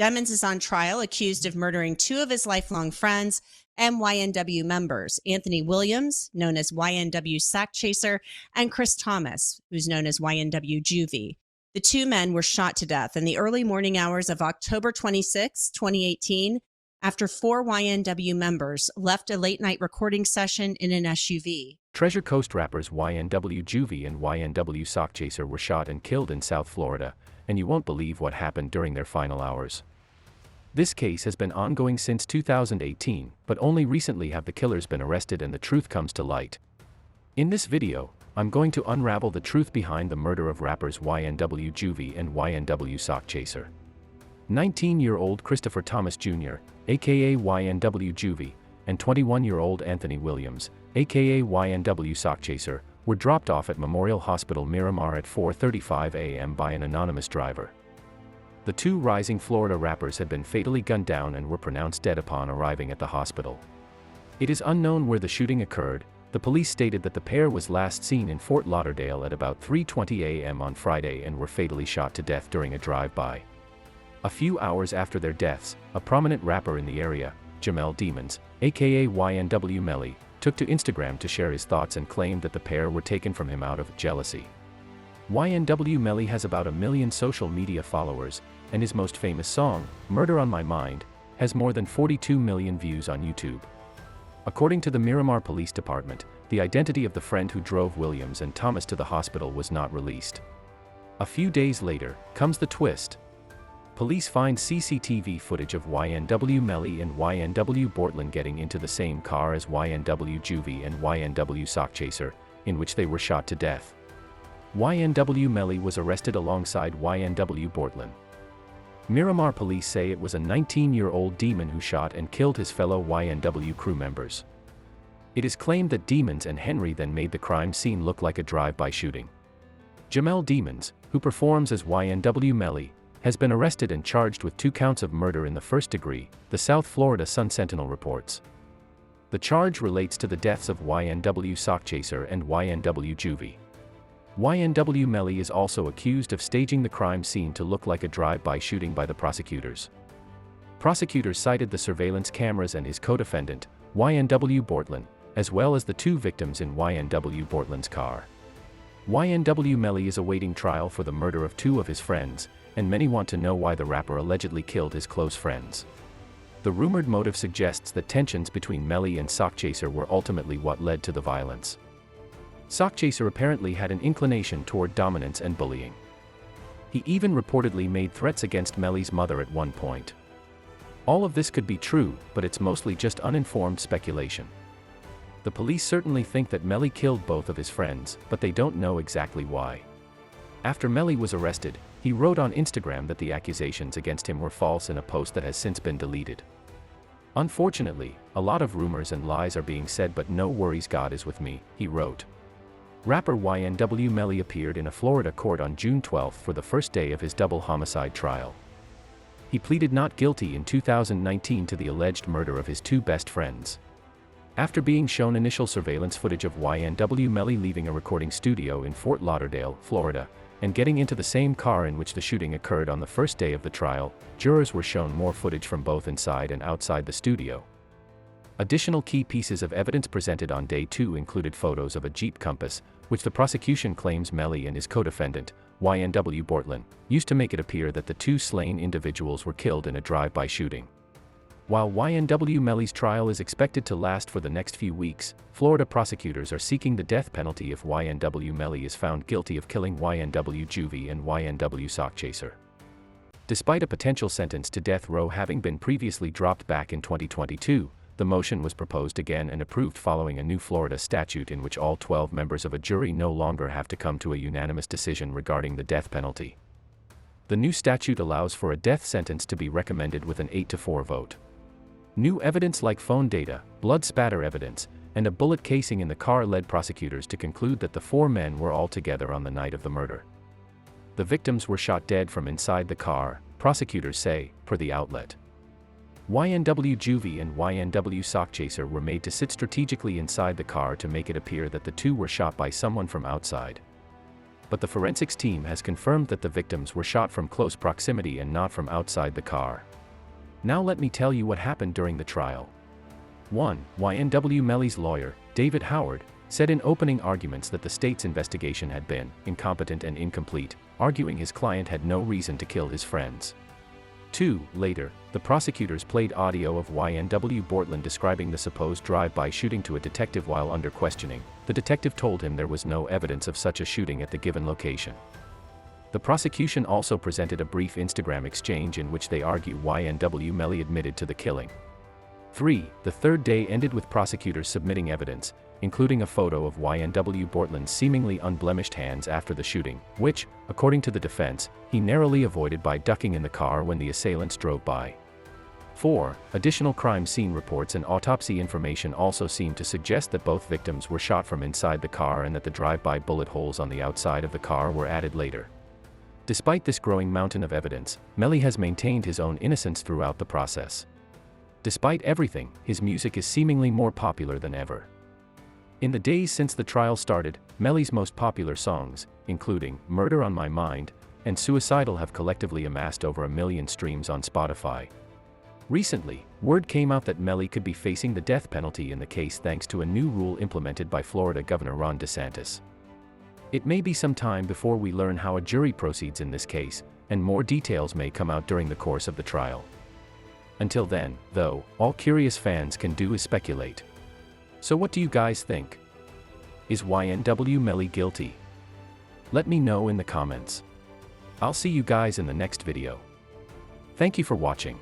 Demons is on trial accused of murdering two of his lifelong friends and YNW members, Anthony Williams, known as YNW Sakchaser, and Chris Thomas, who's known as YNW Juvy. The two men were shot to death in the early morning hours of October 26, 2018, after four YNW members left a late-night recording session in an SUV. Treasure Coast rappers YNW Juvy and YNW Sakchaser were shot and killed in South Florida, and you won't believe what happened during their final hours. This case has been ongoing since 2018, but only recently have the killers been arrested and the truth comes to light. In this video, I'm going to unravel the truth behind the murder of rappers YNW Juvy and YNW Sakchaser. 19-year-old Christopher Thomas Jr., aka YNW Juvy, and 21-year-old Anthony Williams, aka YNW Sakchaser, were dropped off at Memorial Hospital Miramar at 4:35 a.m. by an anonymous driver. The two rising Florida rappers had been fatally gunned down and were pronounced dead upon arriving at the hospital. It is unknown where the shooting occurred. The police stated that the pair was last seen in Fort Lauderdale at about 3:20 a.m. on Friday and were fatally shot to death during a drive-by. A few hours after their deaths, a prominent rapper in the area, Jamel Demons, aka YNW Melly, took to Instagram to share his thoughts and claimed that the pair were taken from him out of jealousy. YNW Melly has about 1 million social media followers, and his most famous song, Murder on My Mind, has more than 42 million views on YouTube. According to the Miramar Police Department, the identity of the friend who drove Williams and Thomas to the hospital was not released. A few days later, comes the twist. Police find CCTV footage of YNW Melly and YNW Bortland getting into the same car as YNW Juvy and YNW Sakchaser, in which they were shot to death. YNW Melly was arrested alongside YNW Bortland. Miramar police say it was a 19-year-old Demon who shot and killed his fellow YNW crew members. It is claimed that Demons and Henry then made the crime scene look like a drive-by shooting. Jamel Demons, who performs as YNW Melly, has been arrested and charged with 2 counts of murder in the first degree, the South Florida Sun-Sentinel reports. The charge relates to the deaths of YNW Sakchaser and YNW Juvy. YNW Melly is also accused of staging the crime scene to look like a drive-by shooting by the prosecutors. Prosecutors cited the surveillance cameras and his co-defendant, YNW Bortland, as well as the 2 victims in YNW Bortland's car. YNW Melly is awaiting trial for the murder of 2 of his friends, and many want to know why the rapper allegedly killed his close friends. The rumored motive suggests that tensions between Melly and Sakchaser were ultimately what led to the violence. Sakchaser apparently had an inclination toward dominance and bullying. He even reportedly made threats against Melly's mother at one point. All of this could be true, but it's mostly just uninformed speculation. The police certainly think that Melly killed both of his friends, but they don't know exactly why. After Melly was arrested, he wrote on Instagram that the accusations against him were false in a post that has since been deleted. Unfortunately, a lot of rumors and lies are being said, but no worries, God is with me, he wrote. Rapper YNW Melly appeared in a Florida court on June 12 for the first day of his double homicide trial. He pleaded not guilty in 2019 to the alleged murder of his 2 best friends. After being shown initial surveillance footage of YNW Melly leaving a recording studio in Fort Lauderdale, Florida, and getting into the same car in which the shooting occurred on the first day of the trial, jurors were shown more footage from both inside and outside the studio. Additional key pieces of evidence presented on day 2 included photos of a Jeep Compass, which the prosecution claims Melly and his co-defendant, YNW Bortland, used to make it appear that the 2 slain individuals were killed in a drive-by shooting. While YNW Melly's trial is expected to last for the next few weeks, Florida prosecutors are seeking the death penalty if YNW Melly is found guilty of killing YNW Juvy and YNW Sakchaser. Despite a potential sentence to death row having been previously dropped back in 2022, the motion was proposed again and approved following a new Florida statute in which all 12 members of a jury no longer have to come to a unanimous decision regarding the death penalty. The new statute allows for a death sentence to be recommended with an 8-4 vote. New evidence like phone data, blood spatter evidence, and a bullet casing in the car led prosecutors to conclude that the 4 men were all together on the night of the murder. The victims were shot dead from inside the car, prosecutors say, per the outlet. YNW Juvy and YNW Sakchaser were made to sit strategically inside the car to make it appear that the 2 were shot by someone from outside. But the forensics team has confirmed that the victims were shot from close proximity and not from outside the car. Now let me tell you what happened during the trial. 1. YNW Melly's lawyer, David Howard, said in opening arguments that the state's investigation had been incompetent and incomplete, arguing his client had no reason to kill his friends. 2. Later, the prosecutors played audio of YNW Bortland describing the supposed drive-by shooting to a detective while under questioning. The detective told him there was no evidence of such a shooting at the given location. The prosecution also presented a brief Instagram exchange in which they argue YNW Melly admitted to the killing. 3. The third day ended with prosecutors submitting evidence, including a photo of YNW Bortland's seemingly unblemished hands after the shooting, which, according to the defense, he narrowly avoided by ducking in the car when the assailants drove by. 4. Additional crime scene reports and autopsy information also seemed to suggest that both victims were shot from inside the car and that the drive-by bullet holes on the outside of the car were added later. Despite this growing mountain of evidence, Melly has maintained his own innocence throughout the process. Despite everything, his music is seemingly more popular than ever. In the days since the trial started, Melly's most popular songs, including Murder on My Mind and Suicidal, have collectively amassed over 1 million streams on Spotify. Recently, word came out that Melly could be facing the death penalty in the case thanks to a new rule implemented by Florida Governor Ron DeSantis. It may be some time before we learn how a jury proceeds in this case, and more details may come out during the course of the trial. Until then, though, all curious fans can do is speculate. So what do you guys think? Is YNW Melly guilty? Let me know in the comments. I'll see you guys in the next video. Thank you for watching.